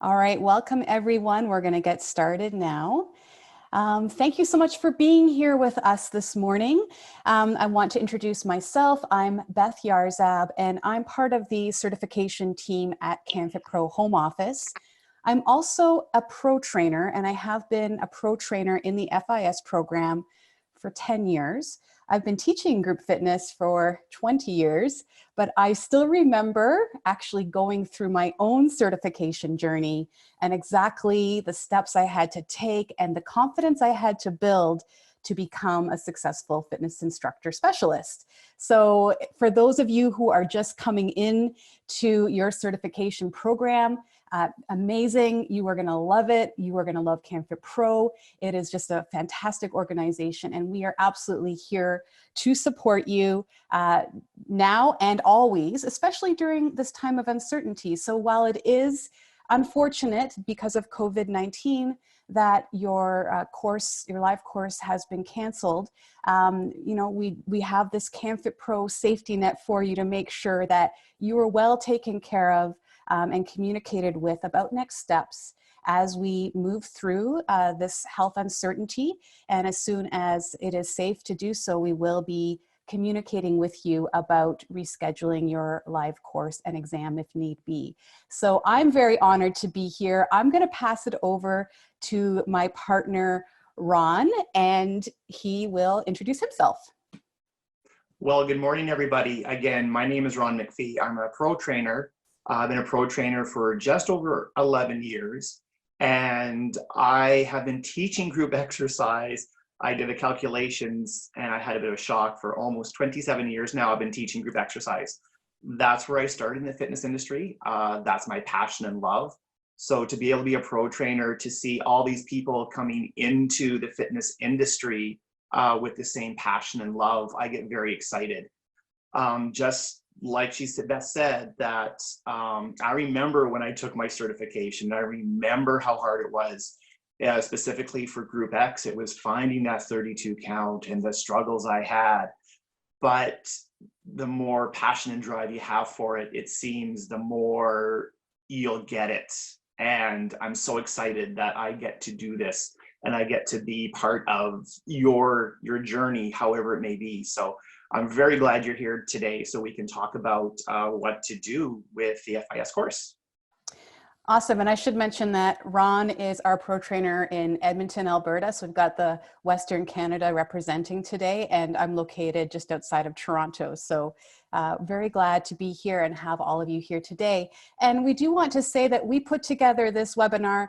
All right, welcome everyone. We're going to get started now. Thank you so much for being here with us this morning. I want to introduce myself. I'm Beth Yarzab, and I'm part of the certification team at canfitpro home office. I'm also a pro trainer, and I have been a pro trainer in the FIS program for 10 years. I've been teaching group fitness for 20 years, but I still remember actually going through my own certification journey and exactly the steps I had to take and the confidence I had to build to become a successful fitness instructor specialist. So for those of you who are just coming in to your certification program, amazing. You are going to love it. You are going to love canfitpro. It is just a fantastic organization, and we are absolutely here to support you now and always, especially during this time of uncertainty. So while it is unfortunate because of COVID-19 that your your live course has been canceled, we have this canfitpro safety net for you to make sure that you are well taken care of and communicated with about next steps as we move through this health uncertainty. And as soon as it is safe to do so, we will be communicating with you about rescheduling your live course and exam if need be. So I'm very honored to be here. I'm going to pass it over to my partner, Ron, and he will introduce himself. Well, good morning, everybody. Again, my name is Ron McPhee. I'm a pro trainer. I've been a pro trainer for just over 11 years, and I have been teaching group exercise. I did the calculations and I had a bit of a shock. For almost 27 years now, I've been teaching group exercise. That's where I started in the fitness industry. That's my passion and love. So to be able to be a pro trainer, to see all these people coming into the fitness industry with the same passion and love, I get very excited. Just like Beth said, that I remember when I took my certification, I remember how hard it was. Specifically for Group X, it was finding that 32 count and the struggles I had. But the more passion and drive you have for it, it seems the more you'll get it. And I'm so excited that I get to do this and I get to be part of your journey, however it may be. So I'm very glad you're here today so we can talk about what to do with the FIS course. Awesome. And I should mention that Ron is our pro trainer in Edmonton, Alberta. So we've got the Western Canada representing today, and I'm located just outside of Toronto. So very glad to be here and have all of you here today. And we do want to say that we put together this webinar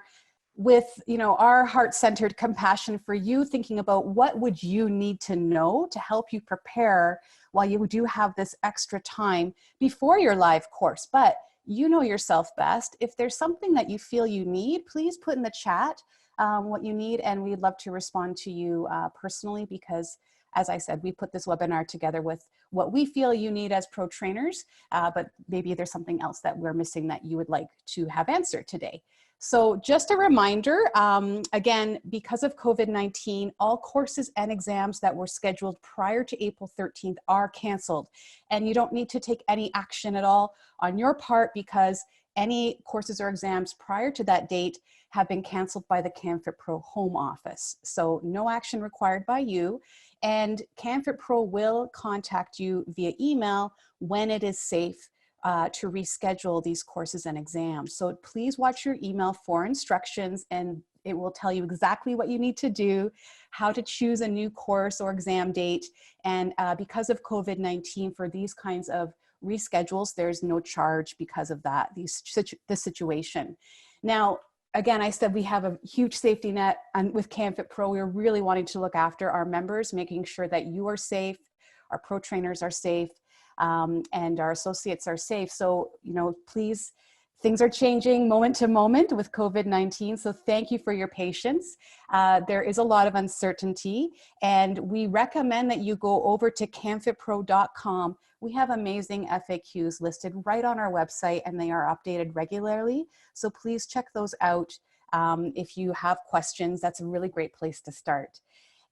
with our heart-centered compassion for you, thinking about what would you need to know to help you prepare while you do have this extra time before your live course. But you know yourself best. If there's something that you feel you need, please put in the chat what you need, and we'd love to respond to you personally, because as I said, we put this webinar together with what we feel you need as pro trainers, but maybe there's something else that we're missing that you would like to have answered today. So just a reminder, again, because of COVID-19, all courses and exams that were scheduled prior to April 13th are canceled. And you don't need to take any action at all on your part, because any courses or exams prior to that date have been canceled by the canfitpro home office. So no action required by you. And canfitpro will contact you via email when it is safe to reschedule these courses and exams. So please watch your email for instructions, and it will tell you exactly what you need to do, how to choose a new course or exam date. And because of COVID-19, for these kinds of reschedules, there's no charge because of that, this situation. Now, again, I said we have a huge safety net, and with canfitpro, we're really wanting to look after our members, making sure that you are safe, our pro trainers are safe, and our associates are safe. So, please, things are changing moment to moment with COVID-19. So thank you for your patience. There is a lot of uncertainty, and we recommend that you go over to canfitpro.com. We have amazing FAQs listed right on our website, and they are updated regularly. So please check those out. If you have questions, that's a really great place to start.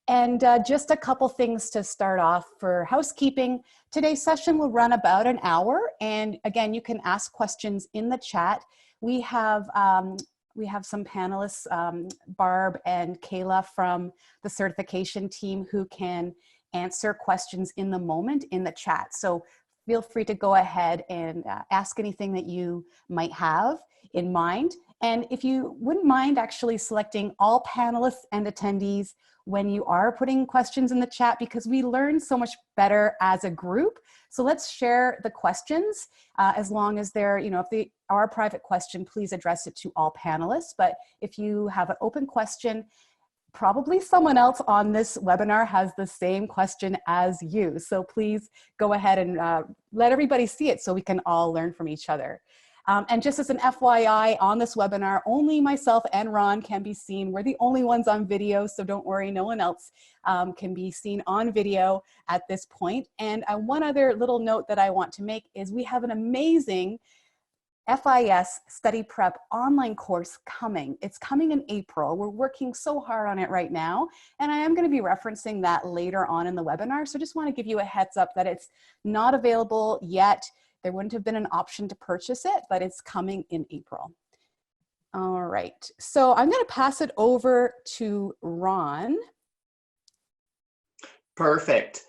And just a couple things to start off for housekeeping. Today's session will run about an hour. And again, you can ask questions in the chat. we have some panelists, Barb and Kayla from the certification team, who can answer questions in the moment in the chat. So feel free to go ahead and ask anything that you might have in mind. And if you wouldn't mind actually selecting all panelists and attendees when you are putting questions in the chat, because we learn so much better as a group. So let's share the questions as long as they're, if they are a private question, please address it to all panelists. But if you have an open question, probably someone else on this webinar has the same question as you. So please go ahead and let everybody see it so we can all learn from each other. And just as an FYI, on this webinar, only myself and Ron can be seen. We're the only ones on video, so don't worry, no one else can be seen on video at this point. And one other little note that I want to make is we have an amazing FIS Study Prep online course coming. It's coming in April. We're working so hard on it right now, and I am going to be referencing that later on in the webinar. So just want to give you a heads up that it's not available yet. There wouldn't have been an option to purchase it, but it's coming in April. All right, so I'm going to pass it over to Ron. Perfect.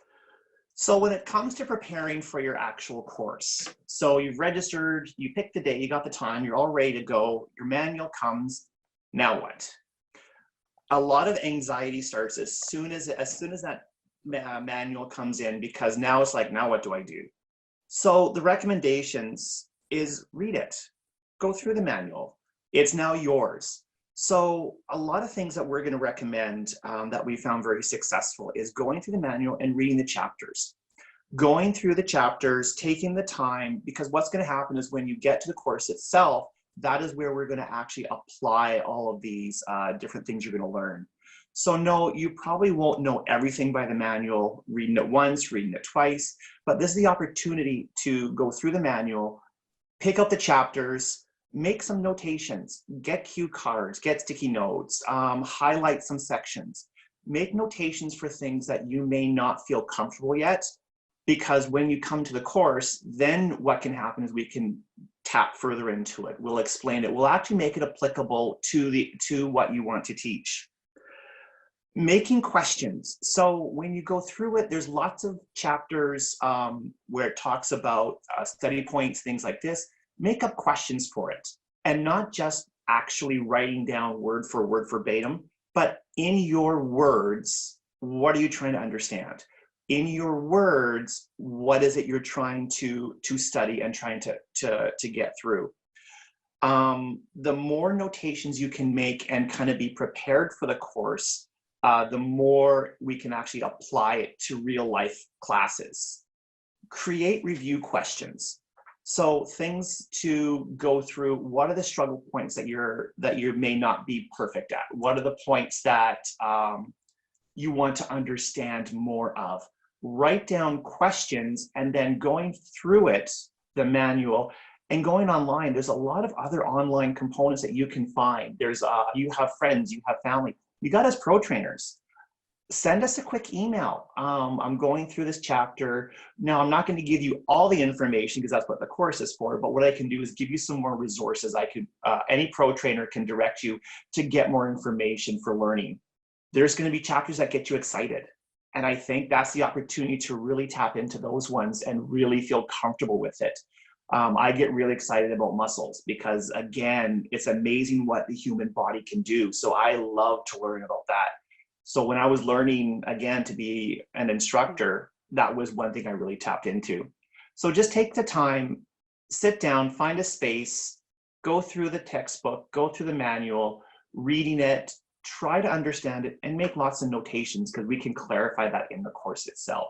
So when it comes to preparing for your actual course, so you've registered, you picked the day, you got the time, you're all ready to go, your manual comes, now what? A lot of anxiety starts as soon as that manual comes in, because now it's like, now what do I do? So the recommendations is read it, go through the manual. It's now yours. So a lot of things that we're going to recommend that we found very successful is going through the manual and reading the chapters. Going through the chapters, taking the time, because what's going to happen is when you get to the course itself, that is where we're going to actually apply all of these different things you're going to learn. So no, you probably won't know everything by the manual, reading it once, reading it twice, but this is the opportunity to go through the manual, pick up the chapters, make some notations, get cue cards, get sticky notes, highlight some sections, make notations for things that you may not feel comfortable yet, because when you come to the course, then what can happen is we can tap further into it. We'll explain it. We'll actually make it applicable to what you want to teach. Making questions. So when you go through it, there's lots of chapters where it talks about study points, things like this. Make up questions for it, and not just actually writing down word for word verbatim, but in your words, what are you trying to understand? In your words, what is it you're trying to study and trying to get through? The more notations you can make and kind of be prepared for the course, the more we can actually apply it to real life classes. Create review questions. So things to go through. What are the struggle points that you may not be perfect at? What are the points that you want to understand more of? Write down questions, and then going through it, the manual, and going online. There's a lot of other online components that you can find. There's you have friends, you have family. You got us pro trainers. Send us a quick email. I'm going through this chapter. Now, I'm not going to give you all the information because that's what the course is for, but what I can do is give you some more resources. Any pro trainer can direct you to get more information for learning. There's going to be chapters that get you excited. And I think that's the opportunity to really tap into those ones and really feel comfortable with it. I get really excited about muscles because, again, it's amazing what the human body can do. So I love to learn about that. So when I was learning, again, to be an instructor, that was one thing I really tapped into. So just take the time, sit down, find a space, go through the textbook, go through the manual, reading it, try to understand it, and make lots of notations because we can clarify that in the course itself.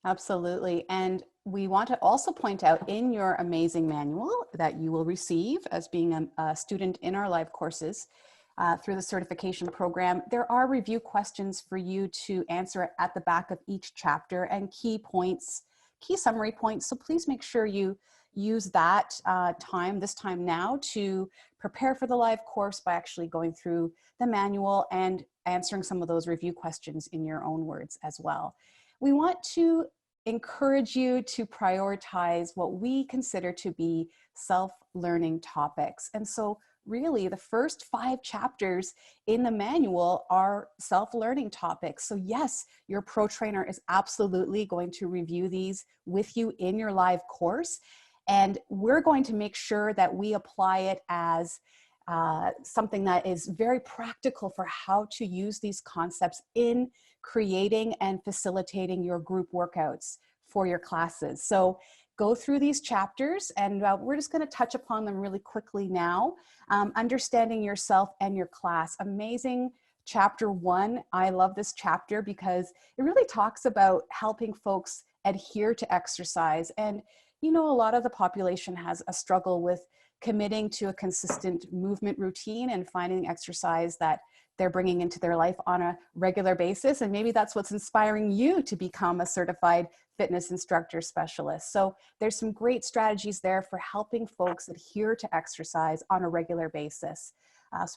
Absolutely. And we want to also point out in your amazing manual that you will receive as being a student in our live courses, through the certification program, there are review questions for you to answer at the back of each chapter, and key points, key summary points. So please make sure you use that this time now to prepare for the live course by actually going through the manual and answering some of those review questions in your own words as well. We want to encourage you to prioritize what we consider to be self-learning topics. And so really the first 5 chapters in the manual are self-learning topics. So yes, your pro trainer is absolutely going to review these with you in your live course. And we're going to make sure that we apply it as something that is very practical for how to use these concepts in creating and facilitating your group workouts for your classes. So go through these chapters, and we're just going to touch upon them really quickly now. Understanding yourself and your class. Amazing. Chapter 1. I love this chapter because it really talks about helping folks adhere to exercise. And you know, a lot of the population has a struggle with committing to a consistent movement routine and finding exercise that they're bringing into their life on a regular basis. And maybe that's what's inspiring you to become a certified fitness instructor specialist. So there's some great strategies there for helping folks adhere to exercise on a regular basis.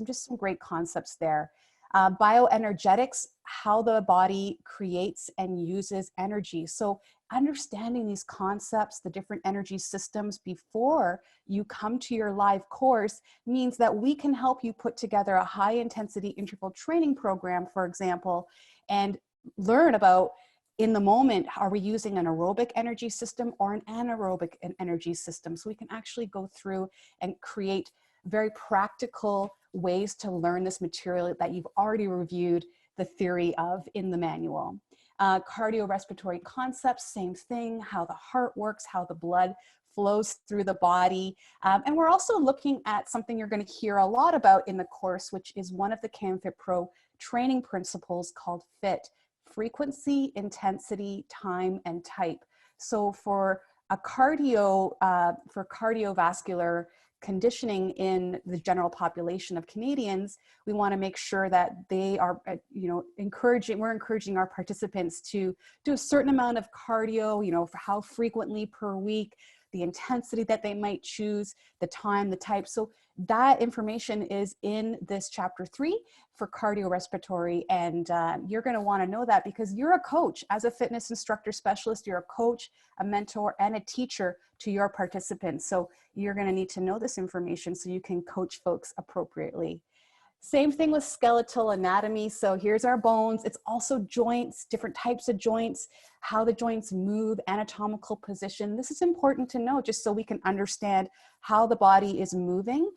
Just some great concepts there. Bioenergetics, how the body creates and uses energy. So understanding these concepts, the different energy systems before you come to your live course means that we can help you put together a high intensity interval training program, for example, and learn about in the moment, are we using an aerobic energy system or an anaerobic energy system? So we can actually go through and create very practical ways to learn this material that you've already reviewed the theory of in the manual. Cardiorespiratory concepts, same thing, how the heart works, how the blood flows through the body. And we're also looking at something you're going to hear a lot about in the course, which is one of the CanFitPro training principles called FIT: frequency, intensity, time, and type. So for a cardiovascular conditioning in the general population of Canadians, we want to make sure that they are, we're encouraging our participants to do a certain amount of cardio, for how frequently per week, the intensity that they might choose, the time, the type. So that information is in this chapter 3 for cardiorespiratory. And you're going to want to know that because you're a coach. As a fitness instructor specialist, you're a coach, a mentor, and a teacher to your participants. So you're going to need to know this information so you can coach folks appropriately. Same thing with skeletal anatomy. So here's our bones. It's also joints, different types of joints, how the joints move, anatomical position. This is important to know just so we can understand how the body is moving,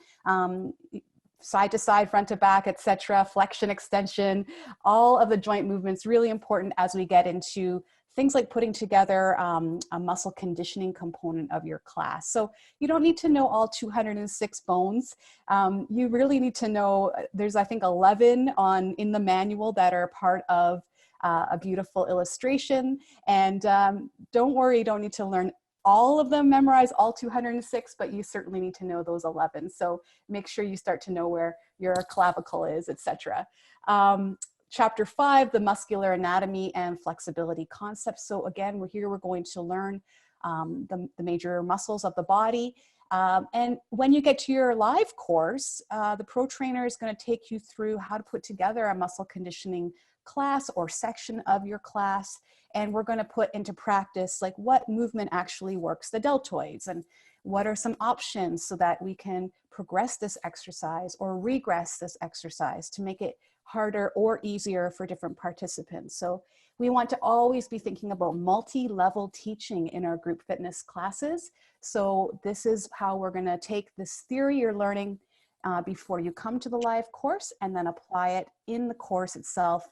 side to side, front to back, etc., flexion, extension, all of the joint movements, really important as we get into things like putting together a muscle conditioning component of your class. So you don't need to know all 206 bones. You really need to know, there's I think 11 in the manual that are part of a beautiful illustration. And don't worry, you don't need to learn all of them, memorize all 206, but you certainly need to know those 11. So make sure you start to know where your clavicle is, etc. Chapter 5, the muscular anatomy and flexibility concepts. So again, we're going to learn the major muscles of the body. And when you get to your live course, the pro trainer is going to take you through how to put together a muscle conditioning class or section of your class. And we're going to put into practice like what movement actually works the deltoids and what are some options so that we can progress this exercise or regress this exercise to make it harder or easier for different participants. So we want to always be thinking about multi-level teaching in our group fitness classes. So this is how we're going to take this theory you're learning before you come to the live course and then apply it in the course itself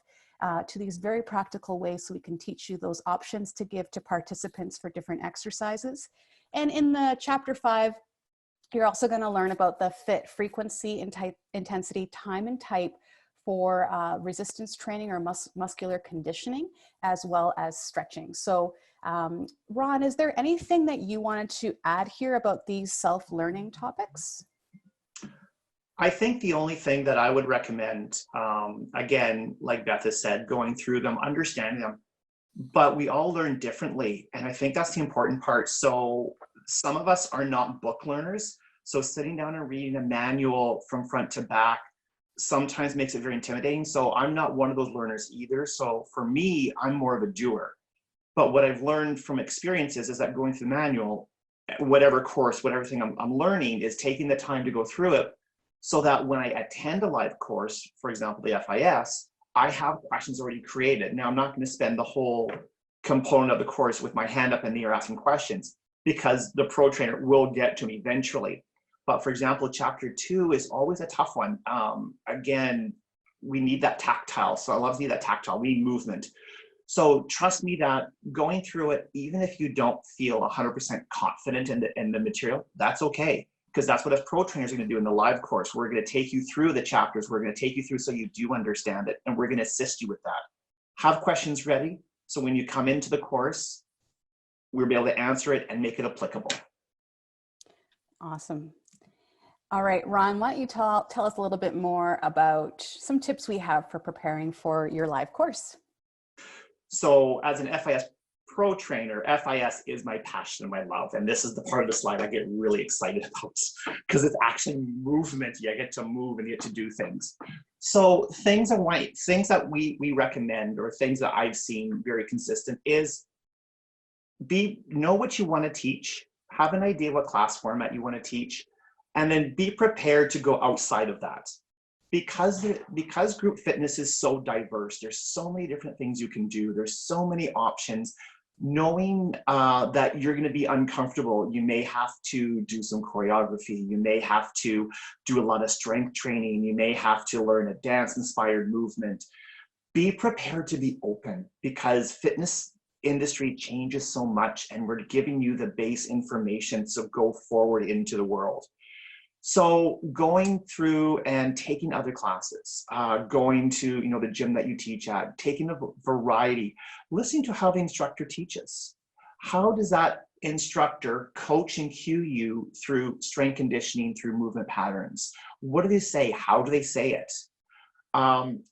to these very practical ways so we can teach you those options to give to participants for different exercises. And in the chapter 5, you're also going to learn about the FIT: frequency, intensity, time, and type for resistance training or muscular conditioning, as well as stretching. So Ron, is there anything that you wanted to add here about these self-learning topics? I think the only thing that I would recommend, again, like Beth has said, going through them, understanding them, but we all learn differently. And I think that's the important part. So some of us are not book learners. So sitting down and reading a manual from front to back sometimes makes it very intimidating. So I'm not one of those learners either. So for me, I'm more of a doer. But what I've learned from experiences is that going through the manual, whatever course, whatever thing I'm learning, is taking the time to go through it so that when I attend a live course, for example, the FIS, I have questions already created. Now, I'm not going to spend the whole component of the course with my hand up in the air asking questions, because the pro trainer will get to me eventually. But for example, chapter 2 is always a tough one. Again, we need that tactile. So I love to see that tactile. We need movement. So trust me that going through it, even if you don't feel 100% confident in the material, that's okay. Because that's what us pro trainers are going to do in the live course. We're going to take you through the chapters. We're going to take you through so you do understand it. And we're going to assist you with that. Have questions ready. So when you come into the course, we'll be able to answer it and make it applicable. Awesome. All right, Ron, why don't you tell us a little bit more about some tips we have for preparing for your live course? So as an FIS pro trainer, FIS is my passion and my love. And this is the part of the slide I get really excited about, because it's actually movement. You get to move and you get to do things. So things that we recommend, or things that I've seen very consistent, is know what you want to teach, have an idea what class format you want to teach, and then be prepared to go outside of that. Because group fitness is so diverse, there's so many different things you can do. There's so many options. Knowing that you're going to be uncomfortable, you may have to do some choreography. You may have to do a lot of strength training. You may have to learn a dance-inspired movement. Be prepared to be open, because fitness industry changes so much, and we're giving you the base information to go forward into the world. So going through and taking other classes, going to the gym that you teach at, taking a variety, listening to how the instructor teaches. How does that instructor coach and cue you through strength conditioning, through movement patterns? What do they say? How do they say it?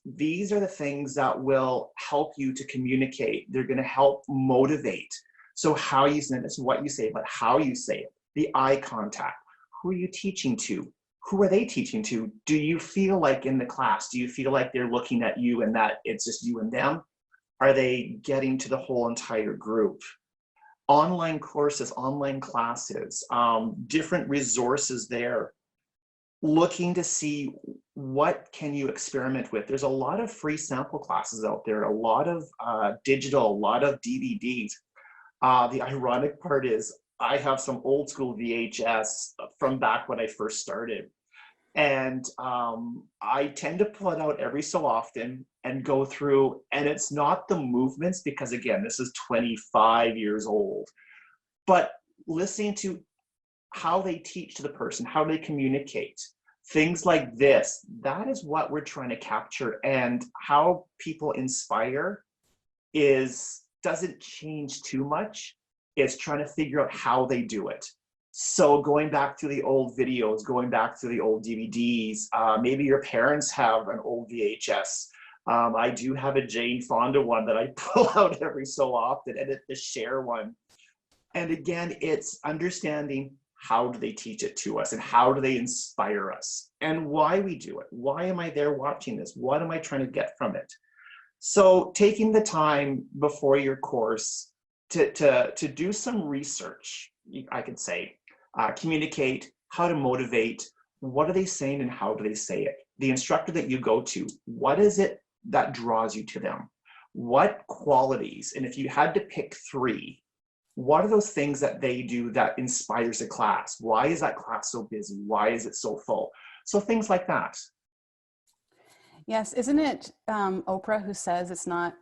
These are the things that will help you to communicate. They're going to help motivate. So how you say this, what you say, but how you say it, the eye contact. Who are you teaching to? Who are they teaching to? Do you feel like in the class, do you feel like they're looking at you and that it's just you and them? Are they getting to the whole entire group? Online courses, online classes, different resources there. Looking to see what can you experiment with. There's a lot of free sample classes out there, a lot of digital, a lot of DVDs. The ironic part is I have some old school VHS from back when I first started. And I tend to pull it out every so often and go through, and it's not the movements, because again, this is 25 years old, but listening to how they teach to the person, how they communicate, things like this, that is what we're trying to capture. And how people inspire doesn't change too much. It's trying to figure out how they do it. So going back to the old videos, going back to the old DVDs, maybe your parents have an old VHS. I do have a Jane Fonda one that I pull out every so often, and it's the share one. And again, it's understanding how do they teach it to us, and how do they inspire us, and why we do it. Why am I there watching this? What am I trying to get from it? So taking the time before your course to do some research, I could say, communicate, how to motivate, what are they saying and how do they say it? The instructor that you go to, what is it that draws you to them? What qualities, and if you had to pick 3, what are those things that they do that inspires a class? Why is that class so busy? Why is it so full? So things like that. Yes, isn't it Oprah who says it's not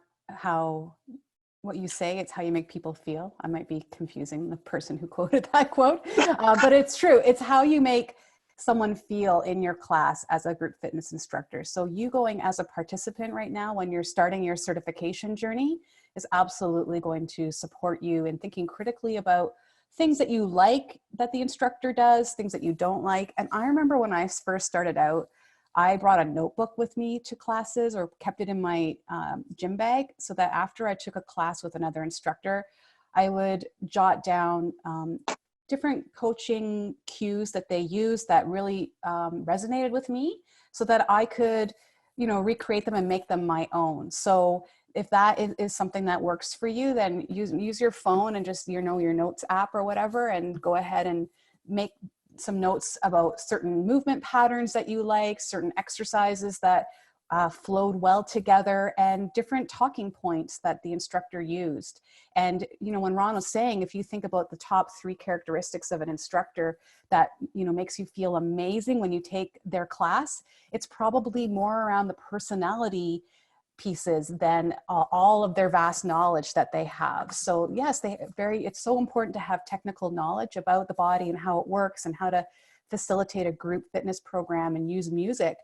what you say, it's how you make people feel? I might be confusing the person who quoted that quote, but it's true. It's how you make someone feel in your class as a group fitness instructor. So you going as a participant right now, when you're starting your certification journey, is absolutely going to support you in thinking critically about things that you like that the instructor does, things that you don't like. And I remember when I first started out, I brought a notebook with me to classes, or kept it in my gym bag, so that after I took a class with another instructor, I would jot down different coaching cues that they use that really resonated with me, so that I could, recreate them and make them my own. So if that is something that works for you, then use your phone and just, your notes app or whatever, and go ahead and make some notes about certain movement patterns that you like, certain exercises that flowed well together, and different talking points that the instructor used. And, when Ron was saying, if you think about the top 3 characteristics of an instructor that, makes you feel amazing when you take their class, it's probably more around the personality pieces than all of their vast knowledge that they have. So yes, it's so important to have technical knowledge about the body and how it works and how to facilitate a group fitness program and use music,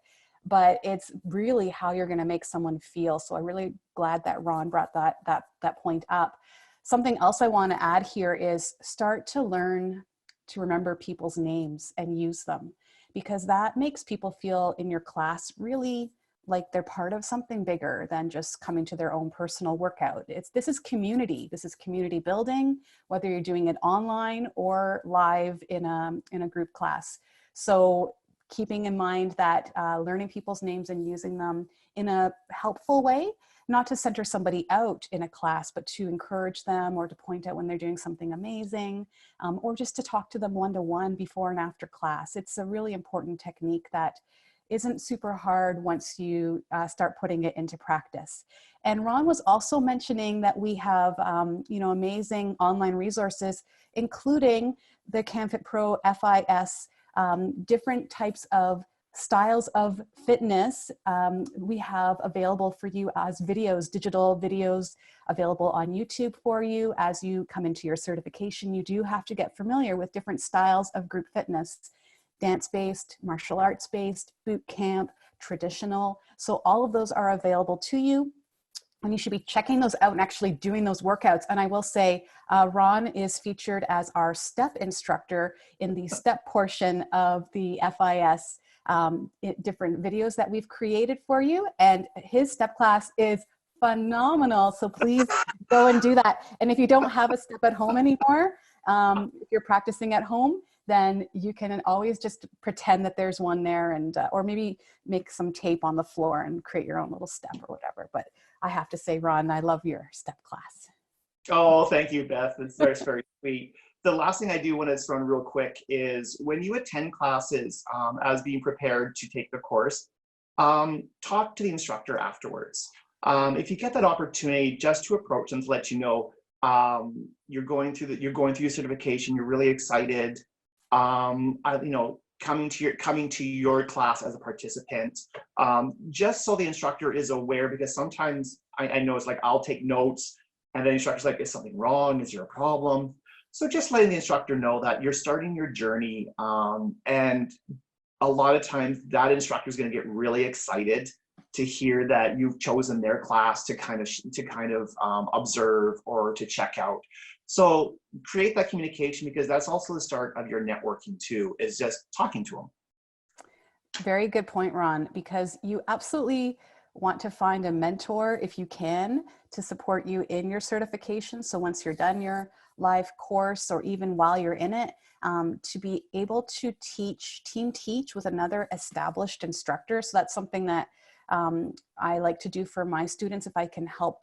but it's really how you're going to make someone feel. So I'm really glad that Ron brought that point up. Something else I want to add here is start to learn to remember people's names and use them, because that makes people feel in your class really like they're part of something bigger than just coming to their own personal workout. This is community. This is community building, whether you're doing it online or live in a group class. So keeping in mind that learning people's names and using them in a helpful way, not to center somebody out in a class, but to encourage them or to point out when they're doing something amazing, or just to talk to them one-to-one before and after class. It's a really important technique that isn't super hard once you start putting it into practice. And Ron was also mentioning that we have, amazing online resources, including the CanFitpro FIS, different types of styles of fitness. We have available for you as videos, digital videos available on YouTube for you. As you come into your certification, you do have to get familiar with different styles of group fitness. Dance-based, martial arts-based, boot camp, traditional. So all of those are available to you, and you should be checking those out and actually doing those workouts. And I will say, Ron is featured as our step instructor in the step portion of the FIS different videos that we've created for you. And his step class is phenomenal. So please go and do that. And if you don't have a step at home anymore, if you're practicing at home, then you can always just pretend that there's one there, and or maybe make some tape on the floor and create your own little step or whatever. But I have to say, Ron, I love your step class. Oh, thank you, Beth. That's very sweet. The last thing I do want to throw in real quick is when you attend classes as being prepared to take the course, talk to the instructor afterwards. If you get that opportunity, just to approach them to let you know you're going through your certification, you're really excited. Coming to your class as a participant, just so the instructor is aware, because sometimes I know it's like I'll take notes and the instructor's like, is something wrong? Is there a problem? So just letting the instructor know that you're starting your journey, and a lot of times that instructor is going to get really excited to hear that you've chosen their class to kind of observe or to check out. So create that communication, because that's also the start of your networking too, is just talking to them. Very good point, Ron, because you absolutely want to find a mentor if you can to support you in your certification. So once you're done your live course, or even while you're in it, to be able to team teach with another established instructor. So that's something that I like to do for my students. If I can help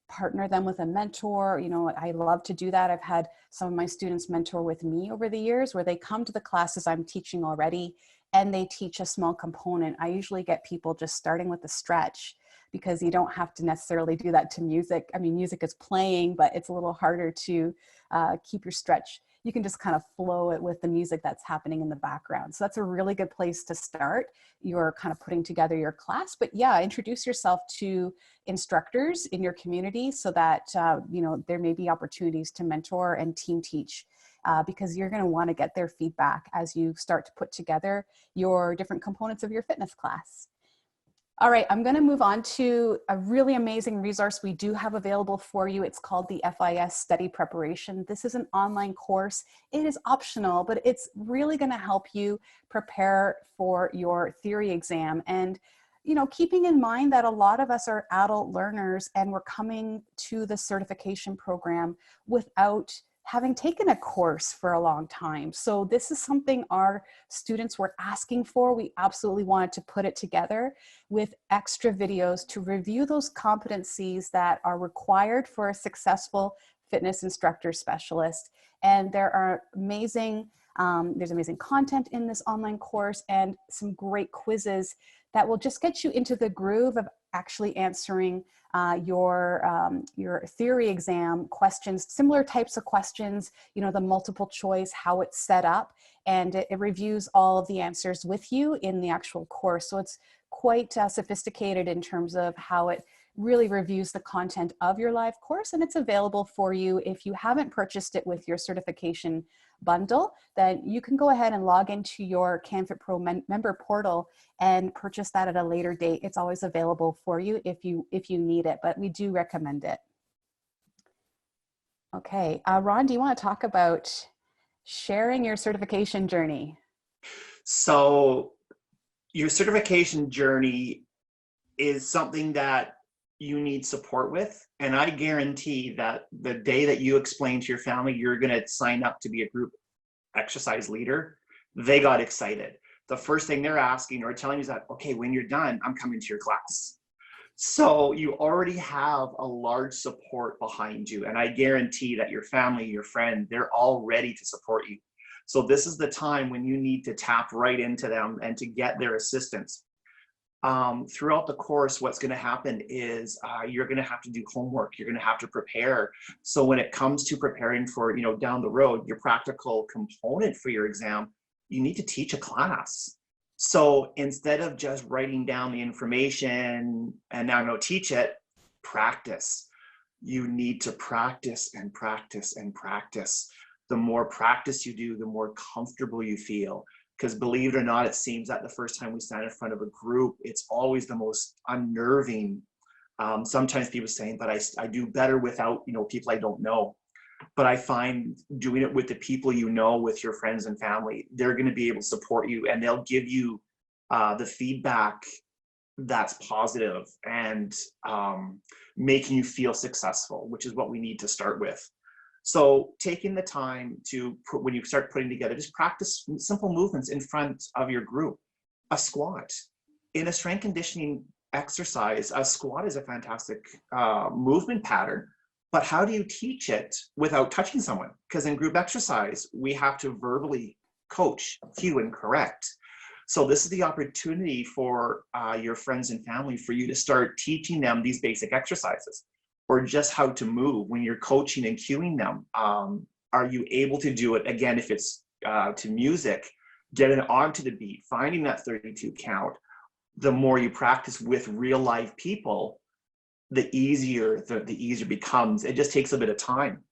partner them with a mentor, I love to do that. I've had some of my students mentor with me over the years, where they come to the classes I'm teaching already and they teach a small component. I usually get people just starting with the stretch, because you don't have to necessarily do that to music. I mean, music is playing, but it's a little harder to keep your stretch. You can just kind of flow it with the music that's happening in the background. So that's a really good place to start. You're kind of putting together your class, but yeah, introduce yourself to instructors in your community, so that, there may be opportunities to mentor and team teach, because you're going to want to get their feedback as you start to put together your different components of your fitness class. All right, I'm going to move on to a really amazing resource we do have available for you. It's called the FIS Study Preparation. This is an online course. It is optional, but it's really going to help you prepare for your theory exam. And, keeping in mind that a lot of us are adult learners and we're coming to the certification program without having taken a course for a long time. So this is something our students were asking for. We absolutely wanted to put it together with extra videos to review those competencies that are required for a successful fitness instructor specialist. And there are there's amazing content in this online course and some great quizzes that will just get you into the groove of actually answering your theory exam questions, similar types of questions, you know, the multiple choice, how it's set up, and it reviews all of the answers with you in the actual course. So it's quite sophisticated in terms of how it really reviews the content of your live course, and it's available for you. If you haven't purchased it with your certification bundle, then you can go ahead and log into your canfitpro member portal and purchase that at a later date. It's always available for you if you need it, but we do recommend it. Okay, Ron, do you want to talk about sharing your certification journey? So your certification journey is something that you need support with. And I guarantee that the day that you explain to your family you're going to sign up to be a group exercise leader, they got excited. The first thing they're asking or telling you is that, okay, when you're done, I'm coming to your class. So you already have a large support behind you. And I guarantee that your family, your friend, they're all ready to support you. So this is the time when you need to tap right into them and to get their assistance. Throughout the course, what's going to happen is you're going to have to do homework. You're going to have to prepare. So when it comes to preparing for, down the road, your practical component for your exam, you need to teach a class. So instead of just writing down the information and now go teach it, practice. You need to practice and practice and practice. The more practice you do, the more comfortable you feel. Because believe it or not, it seems that the first time we stand in front of a group, it's always the most unnerving. Sometimes people saying, but I do better without, people I don't know. But I find doing it with the people you know, with your friends and family, they're going to be able to support you and they'll give you the feedback that's positive and making you feel successful, which is what we need to start with. So taking the time to put, when you start putting together, just practice simple movements in front of your group. A squat. In a strength conditioning exercise, a squat is a fantastic movement pattern, but how do you teach it without touching someone? Because in group exercise, we have to verbally coach, cue, and correct. So this is the opportunity for your friends and family for you to start teaching them these basic exercises. Or just how to move when you're coaching and cueing them. Are you able to do it? Again, if it's to music, getting onto the beat, finding that 32 count. The more you practice with real life people, the easier it becomes. It just takes a bit of time.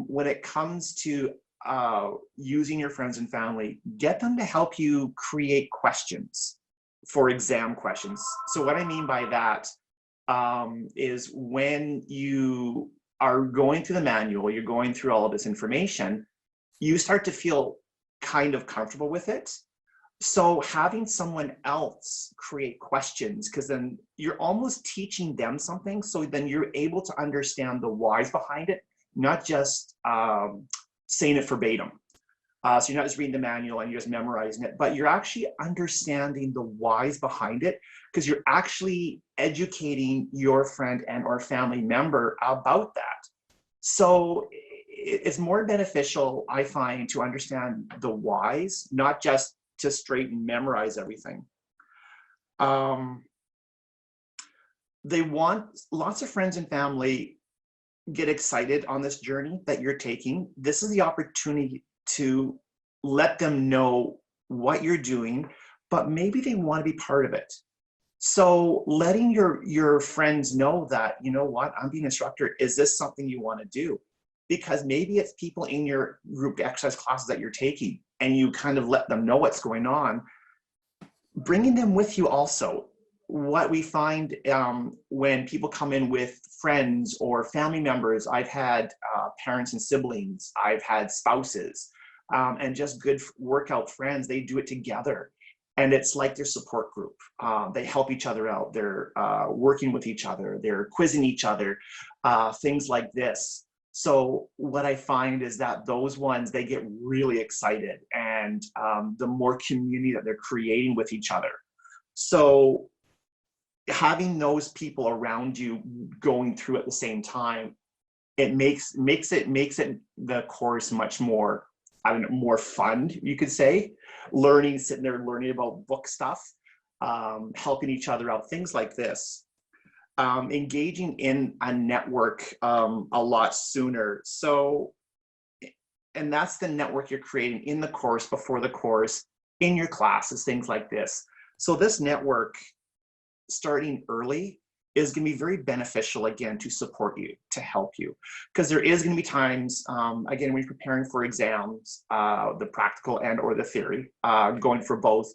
When it comes to using your friends and family, get them to help you create questions for exam questions. So what I mean by that is when you are going through the manual, you're going through all of this information, you start to feel kind of comfortable with it. So having someone else create questions, because then you're almost teaching them something. So then you're able to understand the whys behind it, not just saying it verbatim. So you're not just reading the manual and you're just memorizing it, but you're actually understanding the whys behind it, because you're actually educating your friend and or family member about that. So it's more beneficial, I find, to understand the whys, not just to straight and memorize everything. They want lots of friends and family get excited on this journey that you're taking. This is the opportunity to let them know what you're doing, but maybe they want to be part of it. So letting your friends know that, you know what, I'm being an instructor. Is this something you want to do? Because maybe it's people in your group exercise classes that you're taking and you kind of let them know what's going on. Bringing them with you also. What we find when people come in with friends or family members, I've had parents and siblings, I've had spouses, and just good workout friends, they do it together. And it's like their support group. They help each other out. They're working with each other. They're quizzing each other, things like this. So what I find is that those ones, they get really excited, and the more community that they're creating with each other. So having those people around you going through at the same time, it makes it the course much more, I don't know, more fun, you could say. Learning, sitting there learning about book stuff, helping each other out, things like this. Engaging in a network a lot sooner. So, and that's the network you're creating in the course, before the course, in your classes, things like this. So this network, starting early, is going to be very beneficial, again, to support you, to help you, because there is going to be times, again, when you're preparing for exams, the practical and or the theory, going for both,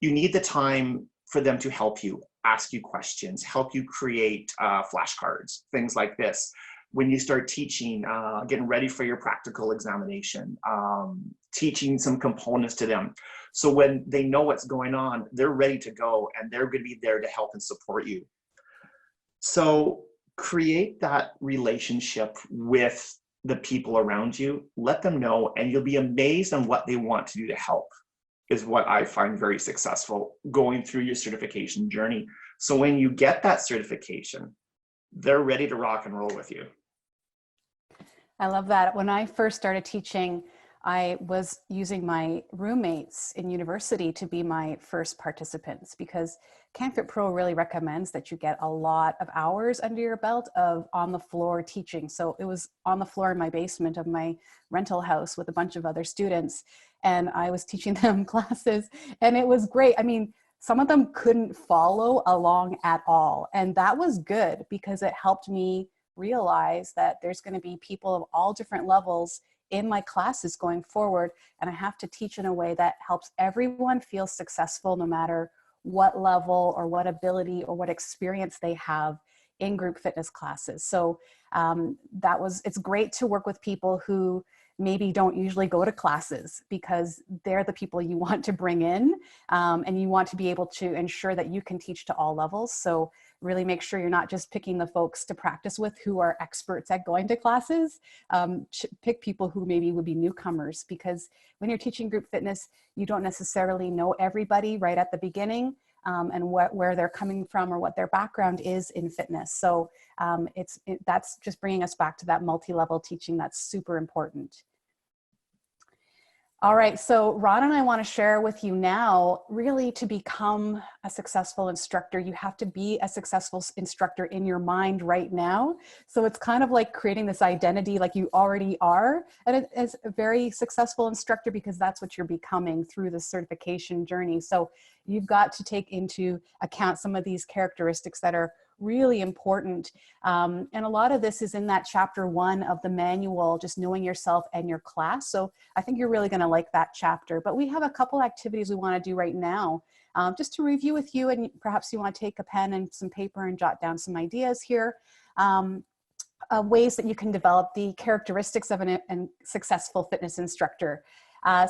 you need the time for them to help you, ask you questions, help you create flashcards, things like this. When you start teaching, getting ready for your practical examination, teaching some components to them. So when they know what's going on, they're ready to go, and they're going to be there to help and support you. So create that relationship with the people around you, let them know, and you'll be amazed on what they want to do to help, is what I find very successful going through your certification journey. So when you get that certification, they're ready to rock and roll with you. I love that. When I first started teaching, I was using my roommates in university to be my first participants, because CanFitPro really recommends that you get a lot of hours under your belt of on the floor teaching. So it was on the floor in my basement of my rental house with a bunch of other students, and I was teaching them classes, and it was great. I mean, some of them couldn't follow along at all, and that was good because it helped me realize that there's going to be people of all different levels in my classes going forward, and I have to teach in a way that helps everyone feel successful, no matter what level or what ability or what experience they have in group fitness classes. So it's great to work with people who maybe don't usually go to classes, because they're the people you want to bring in, and you want to be able to ensure that you can teach to all levels. So really make sure you're not just picking the folks to practice with who are experts at going to classes. Pick people who maybe would be newcomers, because when you're teaching group fitness, you don't necessarily know everybody right at the beginning, and where they're coming from or what their background is in fitness. So that's just bringing us back to that multi-level teaching that's super important. All right, so Ron and I want to share with you now, really, to become a successful instructor, you have to be a successful instructor in your mind right now. So it's kind of like creating this identity like you already are as a very successful instructor, because that's what you're becoming through the certification journey. So you've got to take into account some of these characteristics that are really important. And a lot of this is in that chapter 1 of the manual, just knowing yourself and your class. So I think you're really going to like that chapter. But we have a couple activities we want to do right now, just to review with you, and perhaps you want to take a pen and some paper and jot down some ideas here. Ways that you can develop the characteristics of a successful fitness instructor.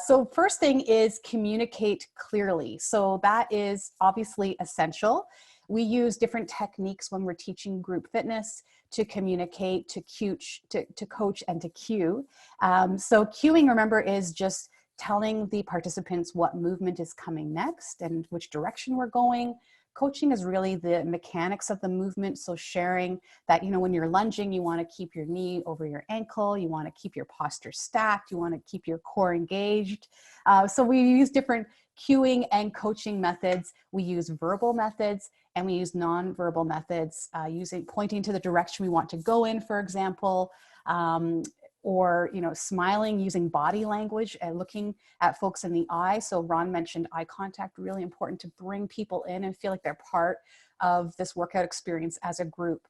So first thing is communicate clearly. So that is obviously essential. We use different techniques when we're teaching group fitness to communicate, to coach, and to cue. So cueing, remember, is just telling the participants what movement is coming next and which direction we're going. Coaching is really the mechanics of the movement. So sharing that, when you're lunging, you want to keep your knee over your ankle, you want to keep your posture stacked, you want to keep your core engaged. So we use different cueing and coaching methods. We use verbal methods and we use non-verbal methods, pointing to the direction we want to go in, for example, or smiling, using body language and looking at folks in the eye. So Ron mentioned eye contact, really important to bring people in and feel like they're part of this workout experience as a group.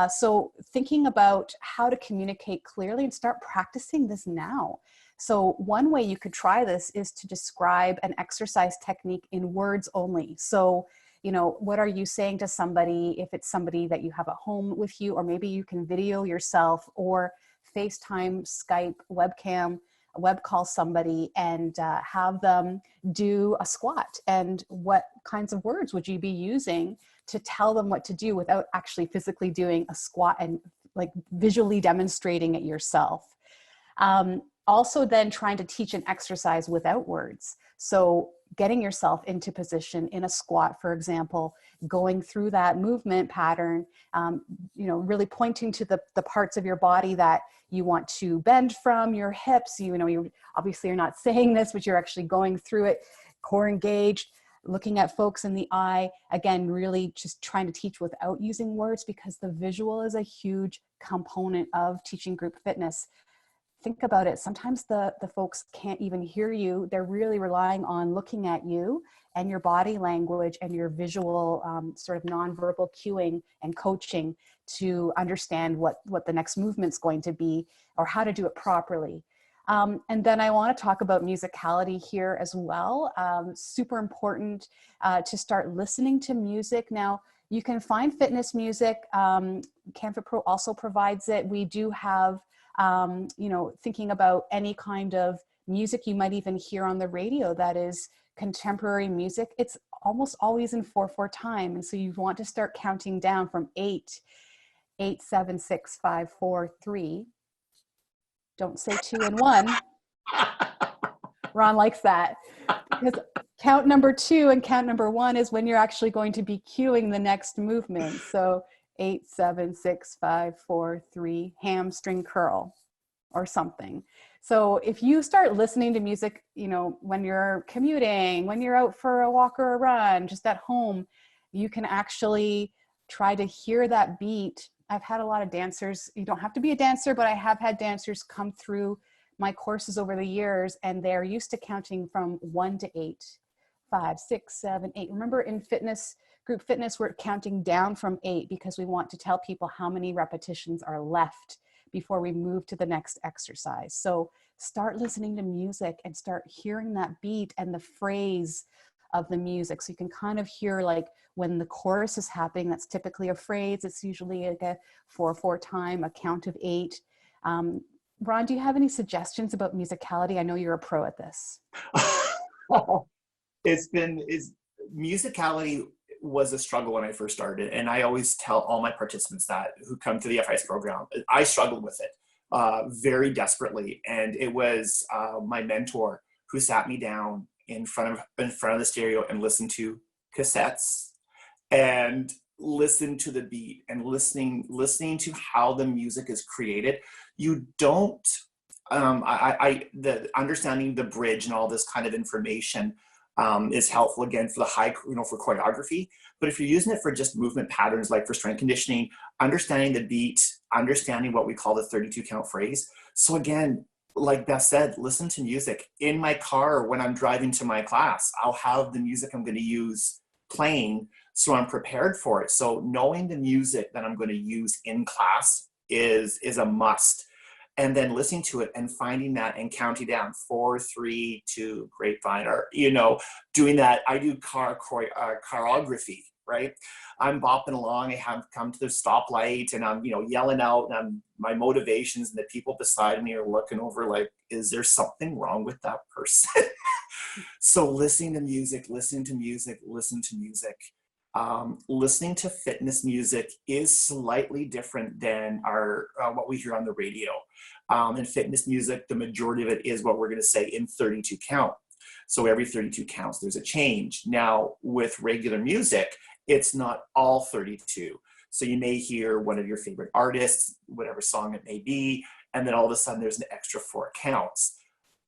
So thinking about how to communicate clearly and start practicing this now. So one way you could try this is to describe an exercise technique in words only. So, what are you saying to somebody, if it's somebody that you have at home with you, or maybe you can video yourself or FaceTime, Skype, webcam, web call somebody and have them do a squat, and what kinds of words would you be using to tell them what to do without actually physically doing a squat and like visually demonstrating it yourself. Also then trying to teach an exercise without words. So getting yourself into position in a squat, for example, going through that movement pattern, really pointing to the parts of your body that you want to bend from, your hips, you obviously you're not saying this, but you're actually going through it, core engaged, looking at folks in the eye, again, really just trying to teach without using words, because the visual is a huge component of teaching group fitness. Think about it. Sometimes the folks can't even hear you. They're really relying on looking at you and your body language and your visual sort of nonverbal cueing and coaching to understand what the next movement's going to be or how to do it properly. And then I want to talk about musicality here as well. Super important to start listening to music. Now, you can find fitness music. canfitpro also provides it. We do have thinking about any kind of music you might even hear on the radio that is contemporary music, it's almost always in 4/4 time. And so you want to start counting down from 8, 8, 7, 6, 5, 4, 3. Don't say 2 and 1. Ron likes that. Because count number 2 and count number 1 is when you're actually going to be cueing the next movement. So 8, 7, 6, 5, 4, 3, hamstring curl or something. So if you start listening to music, when you're commuting, when you're out for a walk or a run, just at home, you can actually try to hear that beat. I've had a lot of dancers, you don't have to be a dancer, but I have had dancers come through my courses over the years, and they're used to counting from 1 to 8, 5, 6, 7, 8. Remember, in group fitness, we're counting down from 8 because we want to tell people how many repetitions are left before we move to the next exercise. So start listening to music and start hearing that beat and the phrase of the music. So you can kind of hear, like, when the chorus is happening, that's typically a phrase. It's usually like a 4/4 time, a count of 8. Ron, do you have any suggestions about musicality? I know you're a pro at this. Musicality was a struggle when I first started. And I always tell all my participants that who come to the FIS program, I struggled with it very desperately. And it was my mentor who sat me down in front of the stereo and listened to cassettes and listened to the beat and listening to how the music is created. You don't, the understanding the bridge and all this kind of information is helpful, again, for the high, for choreography. But if you're using it for just movement patterns, like for strength conditioning, understanding the beat, understanding what we call the 32 count phrase. So again, like Beth said, listen to music. In my car when I'm driving to my class, I'll have the music I'm going to use playing, so I'm prepared for it. So knowing the music that I'm going to use in class is a must. And then listening to it and finding that and counting down 4, 3, 2, grapevine, or, doing that. I do choreography, right? I'm bopping along. I have come to the stoplight and I'm, yelling out, and my motivations, and the people beside me are looking over like, is there something wrong with that person? So listening to music. Listening to fitness music is slightly different than what we hear on the radio. In fitness music, the majority of it is what we're going to say in 32 count. So every 32 counts, there's a change. Now, with regular music, it's not all 32. So you may hear one of your favorite artists, whatever song it may be, and then all of a sudden there's an extra 4 counts.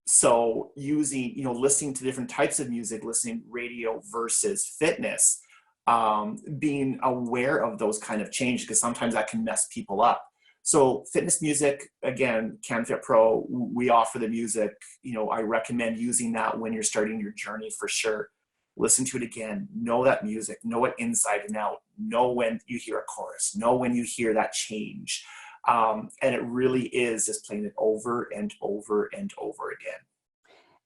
So listening to different types of music, listening radio versus fitness, being aware of those kind of changes, because sometimes that can mess people up. So fitness music, again, canfitpro, we offer the music. I recommend using that when you're starting your journey for sure. Listen to it again, know that music, know it inside and out, know when you hear a chorus, know when you hear that change. And it really is just playing it over and over and over again.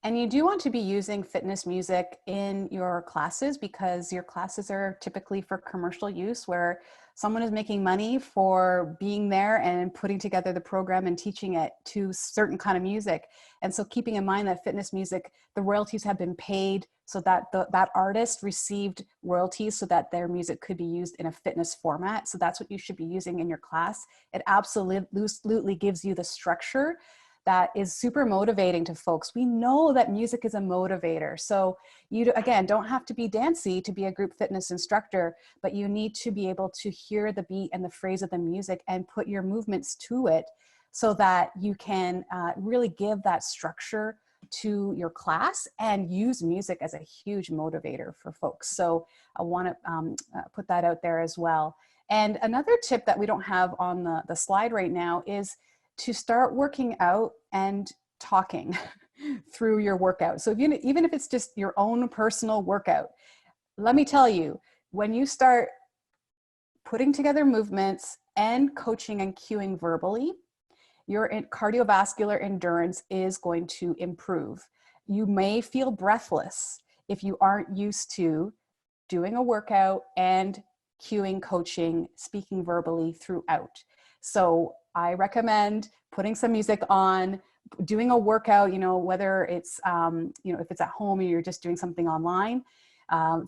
And you do want to be using fitness music in your classes, because your classes are typically for commercial use, where someone is making money for being there and putting together the program and teaching it to certain kind of music. And so keeping in mind that fitness music, the royalties have been paid so that that artist received royalties so that their music could be used in a fitness format. So that's what you should be using in your class. It absolutely gives you the structure that is super motivating to folks. We know that music is a motivator. So you, again, don't have to be dancey to be a group fitness instructor, but you need to be able to hear the beat and the phrase of the music and put your movements to it so that you can really give that structure to your class and use music as a huge motivator for folks. So I want to put that out there as well. And another tip that we don't have on the slide right now is to start working out and talking through your workout. So even if it's just your own personal workout, let me tell you, when you start putting together movements and coaching and cueing verbally, your cardiovascular endurance is going to improve. You may feel breathless if you aren't used to doing a workout and cueing, coaching, speaking verbally throughout. So I recommend putting some music on, doing a workout, whether it's, if it's at home or you're just doing something online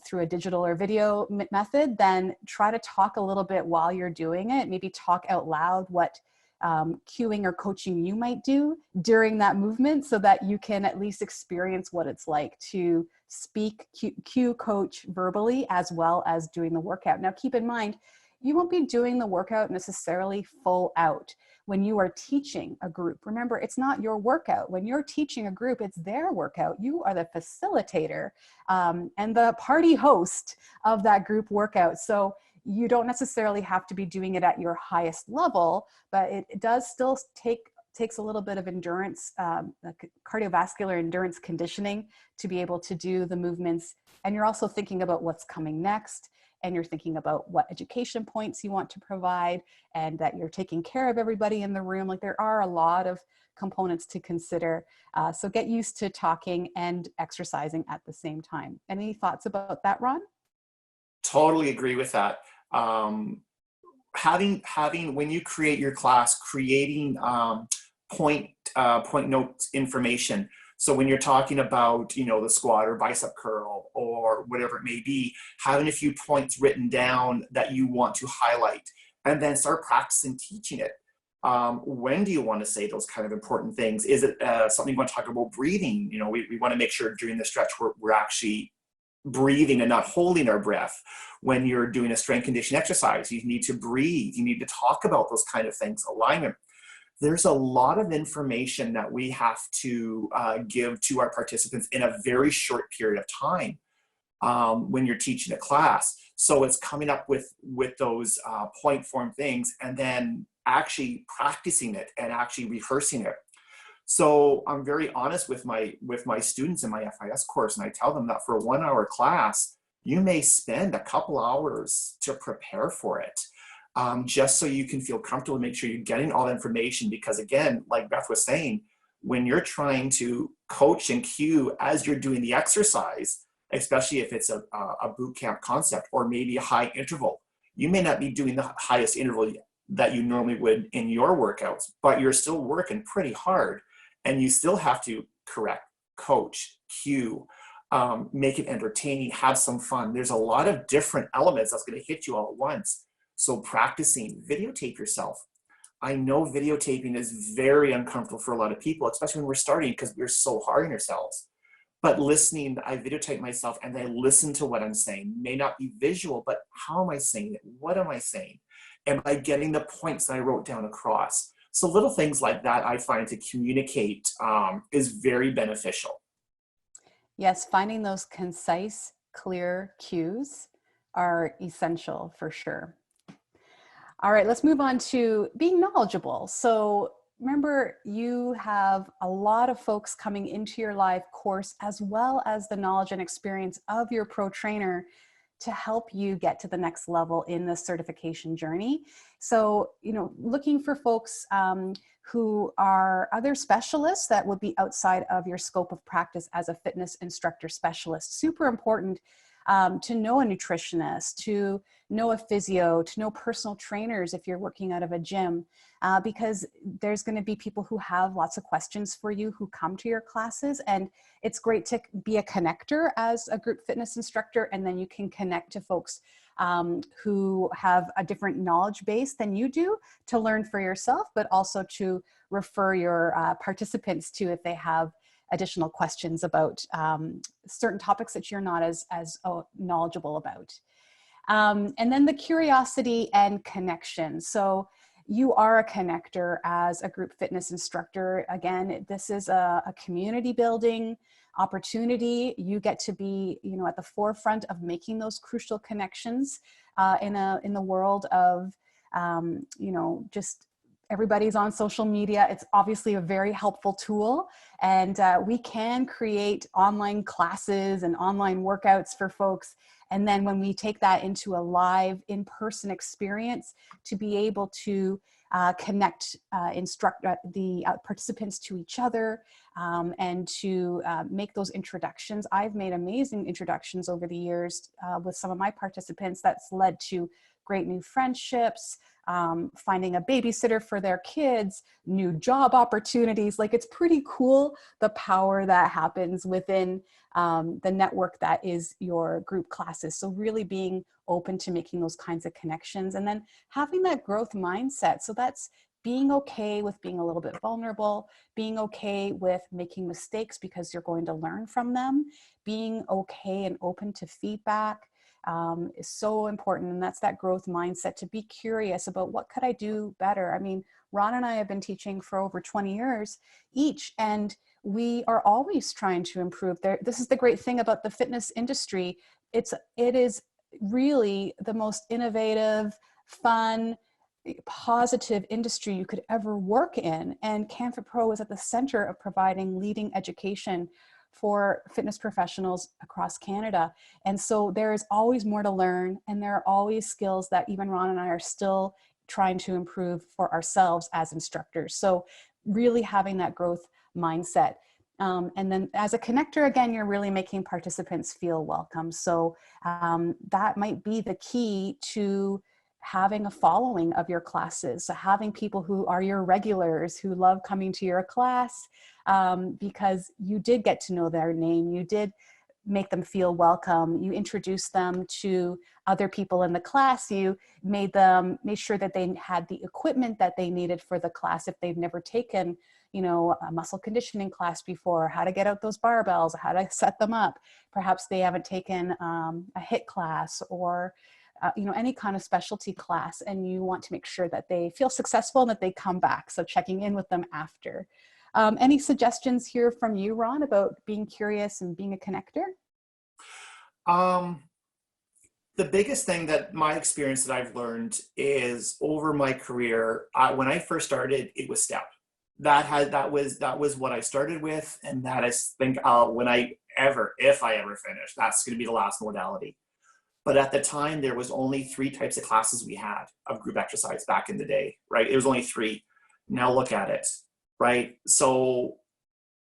through a digital or video method, then try to talk a little bit while you're doing it. Maybe talk out loud what cueing or coaching you might do during that movement so that you can at least experience what it's like to speak, cue, coach verbally as well as doing the workout. Now, keep in mind, you won't be doing the workout necessarily full out. When you are teaching a group, remember, it's not your workout. When you're teaching a group, it's their workout. You are the facilitator and the party host of that group workout. So you don't necessarily have to be doing it at your highest level, but it does still takes a little bit of endurance, cardiovascular endurance conditioning to be able to do the movements. And you're also thinking about what's coming next. And you're thinking about what education points you want to provide and that you're taking care of everybody in the room. Like, there are a lot of components to consider. So get used to talking and exercising at the same time. Any thoughts about that, Ron? Totally agree with that. Having when you create your class, creating point notes information. So when you're talking about, the squat or bicep curl or whatever it may be, having a few points written down that you want to highlight, and then start practicing teaching it. When do you want to say those kind of important things? Is it something you want to talk about breathing? We want to make sure during the stretch we're actually breathing and not holding our breath. When you're doing a strength conditioning exercise, you need to breathe. You need to talk about those kind of things, alignment. There's a lot of information that we have to give to our participants in a very short period of time when you're teaching a class. So it's coming up with those point form things and then actually practicing it and actually rehearsing it. So I'm very honest with my students in my FIS course, and I tell them that for a 1 hour class, you may spend a couple hours to prepare for it. Just so you can feel comfortable and make sure you're getting all the information. Because again, like Beth was saying, when you're trying to coach and cue as you're doing the exercise, especially if it's a boot camp concept or maybe a high interval, you may not be doing the highest interval that you normally would in your workouts, but you're still working pretty hard and you still have to correct, coach, cue, make it entertaining, have some fun. There's a lot of different elements that's going to hit you all at once. So practicing, videotape yourself. I know videotaping is very uncomfortable for a lot of people, especially when we're starting because we're so hard on ourselves. But listening, I videotape myself and I listen to what I'm saying. May not be visual, but how am I saying it? What am I saying? Am I getting the points that I wrote down across? So little things like that I find to communicate is very beneficial. Yes, finding those concise, clear cues are essential for sure. All right, let's move on to being knowledgeable. So remember, you have a lot of folks coming into your live course, as well as the knowledge and experience of your pro trainer to help you get to the next level in the certification journey. So, looking for folks who are other specialists that would be outside of your scope of practice as a fitness instructor specialist. Super important. to know a nutritionist, to know a physio, to know personal trainers if you're working out of a gym, because there's going to be people who have lots of questions for you who come to your classes. And it's great to be a connector as a group fitness instructor, and then you can connect to folks who have a different knowledge base than you do to learn for yourself, but also to refer your participants to if they have additional questions about certain topics that you're not as knowledgeable about. And then the curiosity and connection. So you are a connector as a group fitness instructor. Again, this is a community building opportunity. You get to be, at the forefront of making those crucial connections in the world of, just everybody's on social media. It's obviously a very helpful tool, and we can create online classes and online workouts for folks. And then when we take that into a live in-person experience, to be able to connect the participants to each other, and to make those introductions. I've made amazing introductions over the years with some of my participants that's led to great new friendships, finding a babysitter for their kids, new job opportunities. Like, it's pretty cool, the power that happens within the network that is your group classes. So really being open to making those kinds of connections, and then having that growth mindset. So that's being okay with being a little bit vulnerable, being okay with making mistakes because you're going to learn from them, being okay and open to feedback, is so important. And that's that growth mindset, to be curious about what could I do better. I mean, Ron and I have been teaching for over 20 years each, and we are always trying to improve. This is the great thing about the fitness industry. It is really the most innovative, fun, positive industry you could ever work in. And canfitpro is at the center of providing leading education for fitness professionals across Canada. And so there is always more to learn, and there are always skills that even Ron and I are still trying to improve for ourselves as instructors. So really having that growth mindset. And then as a connector, again, you're really making participants feel welcome. So that might be the key to having a following of your classes. So having people who are your regulars, who love coming to your class, because you did get to know their name, you did make them feel welcome, you introduced them to other people in the class, you made sure that they had the equipment that they needed for the class if they've never taken a muscle conditioning class before, how to get out those barbells, how to set them up. Perhaps they haven't taken a HIIT class or any kind of specialty class, and you want to make sure that they feel successful and that they come back. So checking in with them after. Any suggestions here from you, Ron, about being curious and being a connector? The biggest thing that my experience that I've learned is over my career, when I first started, it was STEP. That was what I started with, and that is if I ever finish, that's going to be the last modality. But at the time, there was only 3 types of classes we had of group exercise back in the day, right? It was only 3. Now look at it, right? So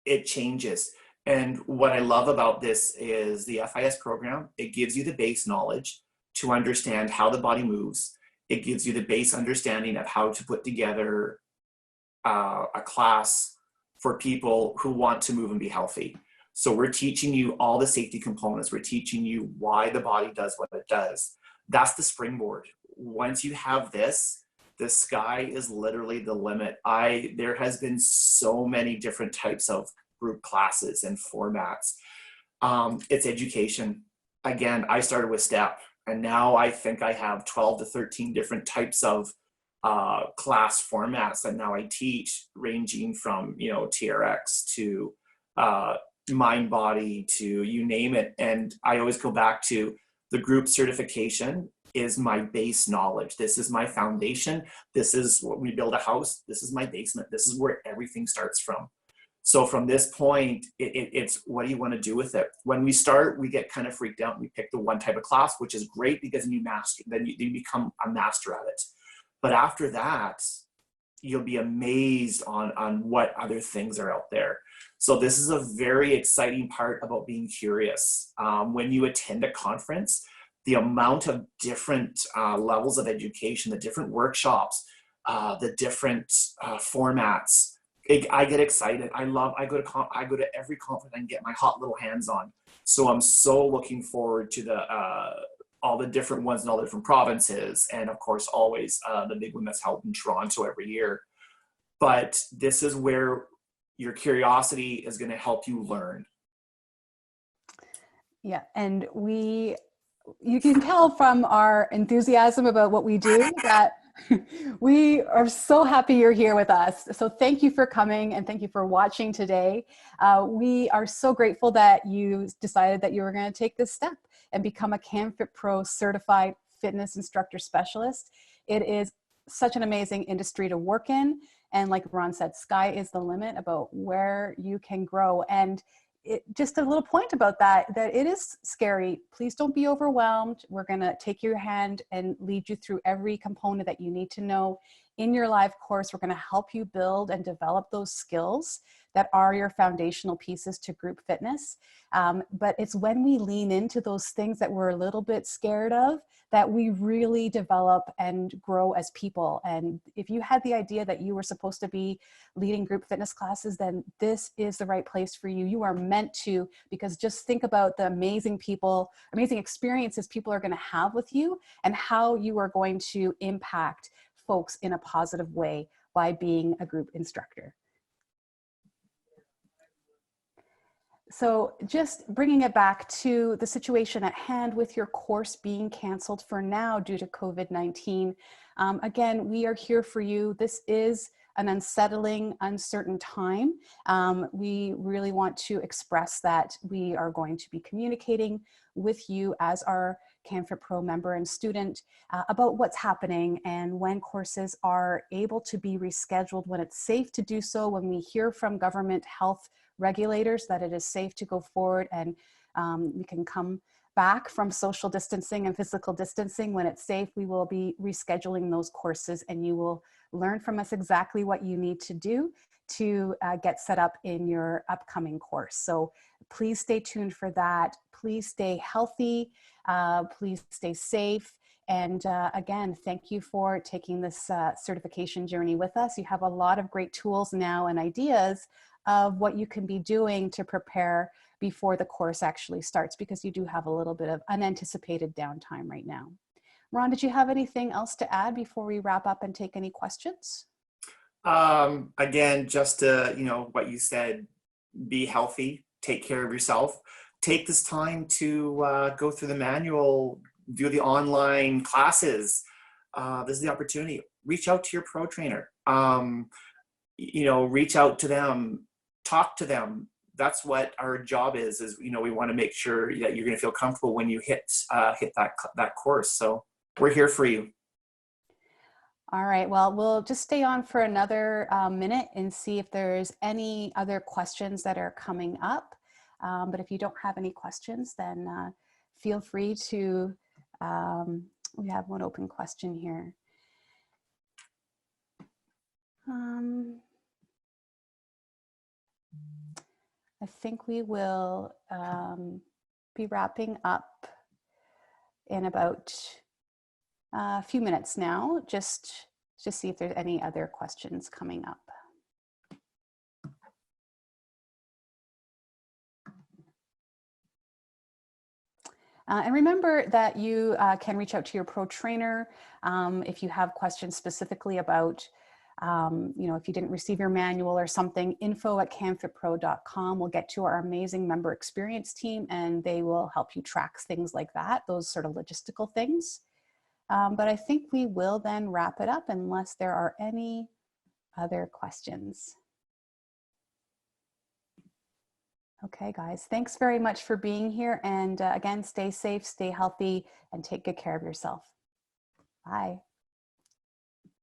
it changes. And what I love about this is the FIS program. It gives you the base knowledge to understand how the body moves. It gives you the base understanding of how to put together a class for people who want to move and be healthy. So we're teaching you all the safety components. We're teaching you why the body does what it does. That's the springboard. Once you have this, the sky is literally the limit. There has been so many different types of group classes and formats. It's education. Again, I started with STEP, and now I think I have 12 to 13 different types of class formats that now I teach, ranging from TRX to mind body to you name it. And I always go back to the group certification is my base knowledge. This is my foundation. This is what we build a house. This is my basement. This is where everything starts from. So from this point, it's what do you want to do with it? When we start, we get kind of freaked out. We pick the one type of class, which is great because then you become a master at it. But after that, you'll be amazed on what other things are out there. So this is a very exciting part about being curious. When you attend a conference, the amount of different levels of education, the different workshops, the different formats, I get excited. I go to every conference I can get my hot little hands on. So I'm so looking forward to all the different ones in all the different provinces, and of course always the big one that's held in Toronto every year. But this is where your curiosity is going to help you learn. Yeah, and you can tell from our enthusiasm about what we do that we are so happy you're here with us. So thank you for coming and thank you for watching today. We are so grateful that you decided that you were going to take this step and become a canfitpro certified fitness instructor specialist. It is such an amazing industry to work in. And like Ron said, sky is the limit about where you can grow. And just a little point about that it is scary. Please don't be overwhelmed. We're going to take your hand and lead you through every component that you need to know in your live course. We're going to help you build and develop those skills that are your foundational pieces to group fitness. But it's when we lean into those things that we're a little bit scared of that we really develop and grow as people. And if you had the idea that you were supposed to be leading group fitness classes, then this is the right place for you. You are meant to, because just think about the amazing experiences people are going to have with you and how you are going to impact folks in a positive way by being a group instructor. So just bringing it back to the situation at hand with your course being canceled for now due to COVID-19. Again, we are here for you. This is an unsettling, uncertain time. We really want to express that we are going to be communicating with you as our canfitpro member and student about what's happening and when courses are able to be rescheduled, when it's safe to do so, when we hear from government health regulators that it is safe to go forward and we can come back from social distancing and physical distancing. When it's safe, we will be rescheduling those courses and you will learn from us exactly what you need to do to get set up in your upcoming course. So please stay tuned for that. Please stay healthy. Please stay safe. And again, thank you for taking this certification journey with us. You have a lot of great tools now and ideas of what you can be doing to prepare before the course actually starts, because you do have a little bit of unanticipated downtime right now. Ron, did you have anything else to add before we wrap up and take any questions? Again, just what you said, be healthy, take care of yourself, take this time to go through the manual, do the online classes. This is the opportunity. Reach out to your pro trainer. Reach out to them, talk to them. That's what our job is we want to make sure that you're going to feel comfortable when you hit that course. So we're here for you. All right, well, we'll just stay on for another minute and see if there's any other questions that are coming up. But if you don't have any questions, then feel free to, we have one open question here. I think we will be wrapping up in about a few minutes now, just to see if there's any other questions coming up. And remember that you can reach out to your pro trainer if you have questions specifically about, if you didn't receive your manual or something. info@canfitpro.com will get to our amazing member experience team, and they will help you track things like that, those sort of logistical things. But I think we will then wrap it up unless there are any other questions. Okay, guys, thanks very much for being here. And again, stay safe, stay healthy, and take good care of yourself. Bye.